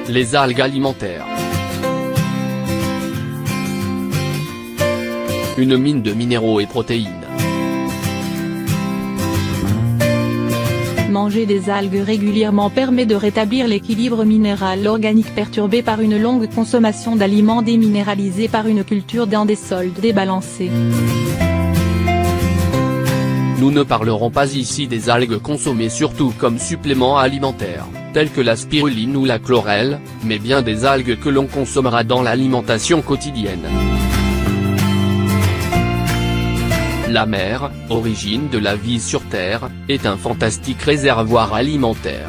Les algues alimentaires. Une mine de minéraux et protéines. Manger des algues régulièrement permet de rétablir l'équilibre minéral organique perturbé par une longue consommation d'aliments déminéralisés par une culture dans des sols débalancés. Nous ne parlerons pas ici des algues consommées surtout comme suppléments alimentaires, tels que la spiruline ou la chlorelle, mais bien des algues que l'on consommera dans l'alimentation quotidienne. La mer, origine de la vie sur Terre, est un fantastique réservoir alimentaire.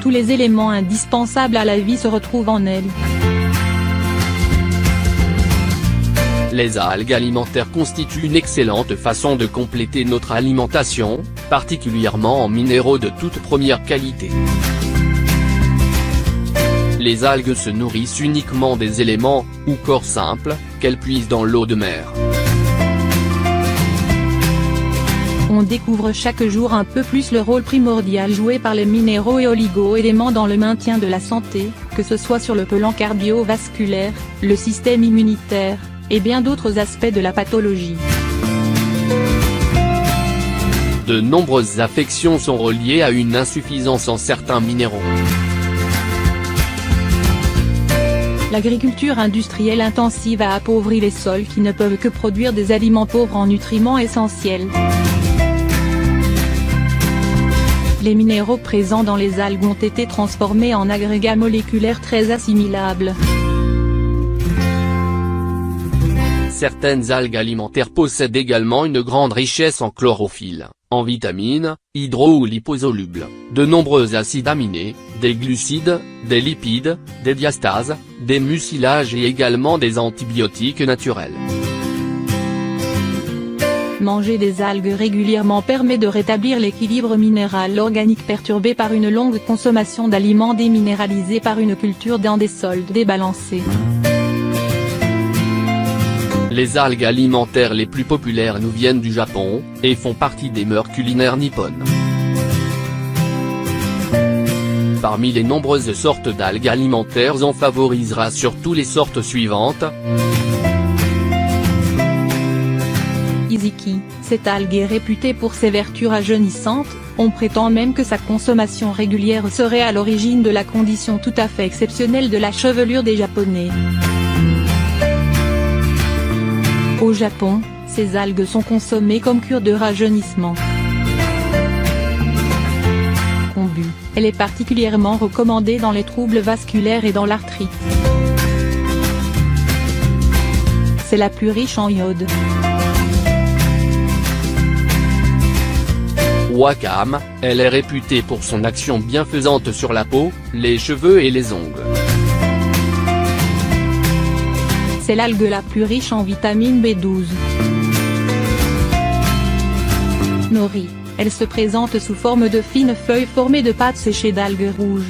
Tous les éléments indispensables à la vie se retrouvent en elle. Les algues alimentaires constituent une excellente façon de compléter notre alimentation, particulièrement en minéraux de toute première qualité. Les algues se nourrissent uniquement des éléments, ou corps simples, qu'elles puisent dans l'eau de mer. On découvre chaque jour un peu plus le rôle primordial joué par les minéraux et oligo-éléments dans le maintien de la santé, que ce soit sur le plan cardiovasculaire, le système immunitaire, et bien d'autres aspects de la pathologie. De nombreuses affections sont reliées à une insuffisance en certains minéraux. L'agriculture industrielle intensive a appauvri les sols qui ne peuvent que produire des aliments pauvres en nutriments essentiels. Les minéraux présents dans les algues ont été transformés en agrégats moléculaires très assimilables. Certaines algues alimentaires possèdent également une grande richesse en chlorophylle, en vitamines, hydro- ou liposolubles, de nombreux acides aminés, des glucides, des lipides, des diastases, des mucilages et également des antibiotiques naturels. Manger des algues régulièrement permet de rétablir l'équilibre minéral organique perturbé par une longue consommation d'aliments déminéralisés par une culture dans des sols débalancés. Les algues alimentaires les plus populaires nous viennent du Japon, et font partie des mœurs culinaires nippones. Parmi les nombreuses sortes d'algues alimentaires, on favorisera surtout les sortes suivantes. Iziki, cette algue est réputée pour ses vertus rajeunissantes, on prétend même que sa consommation régulière serait à l'origine de la condition tout à fait exceptionnelle de la chevelure des Japonais. Au Japon, ces algues sont consommées comme cure de rajeunissement. Kombu, elle est particulièrement recommandée dans les troubles vasculaires et dans l'arthrite. C'est la plus riche en iode. Wakame, elle est réputée pour son action bienfaisante sur la peau, les cheveux et les ongles. C'est l'algue la plus riche en vitamine B12. Nori, elle se présente sous forme de fines feuilles formées de pâtes séchées d'algues rouges.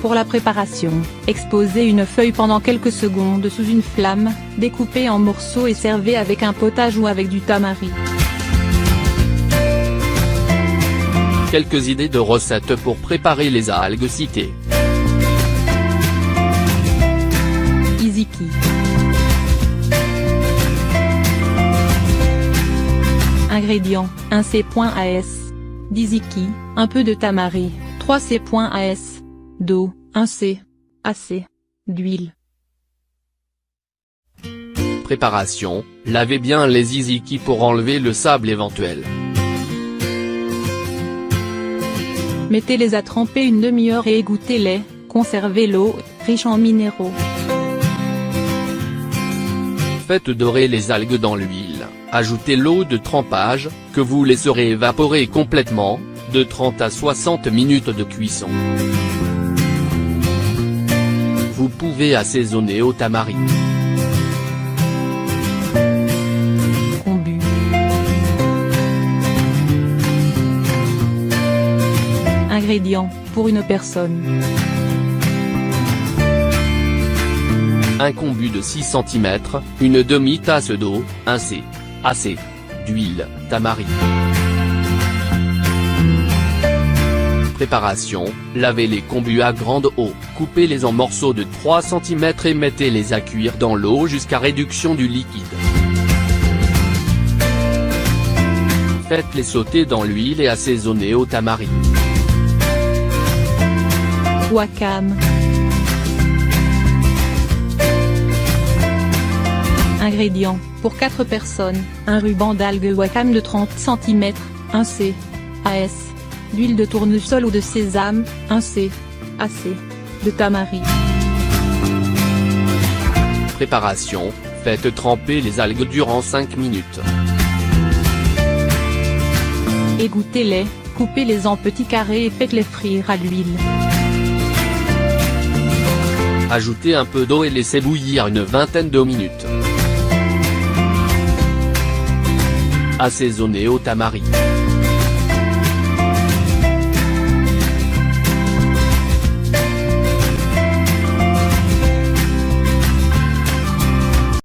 Pour la préparation, exposez une feuille pendant quelques secondes sous une flamme, découpez en morceaux et servez avec un potage ou avec du tamari. Quelques idées de recettes pour préparer les algues citées. Iziki. Ingrédients, 1 C.as. D'iziki, un peu de tamari, 3 C.as. D'eau, 1 C. AC. D'huile. Préparation, lavez bien les iziki pour enlever le sable éventuel. Mettez-les à tremper une demi-heure et égouttez-les, conservez l'eau, riche en minéraux. Faites dorer les algues dans l'huile, ajoutez l'eau de trempage, que vous laisserez évaporer complètement, de 30 à 60 minutes de cuisson. Vous pouvez assaisonner au tamari. Kombu. Ingrédients, pour une personne. Un kombu de 6 cm, une demi-tasse d'eau, 1 C. AC. D'huile, tamari. Préparation, lavez les combus à grande eau, coupez-les en morceaux de 3 cm et mettez-les à cuire dans l'eau jusqu'à réduction du liquide. Faites-les sauter dans l'huile et assaisonnez au tamari. Wakame. Ingrédients, pour 4 personnes, un ruban d'algues wakame de 30 cm, 1 c. AS. D'huile de tournesol ou de sésame, 1 c. AC. De tamari. Préparation, faites tremper les algues durant 5 minutes. Égouttez-les, coupez-les en petits carrés et faites-les frire à l'huile. Ajoutez un peu d'eau et laissez bouillir une vingtaine de minutes. Assaisonnez au tamari.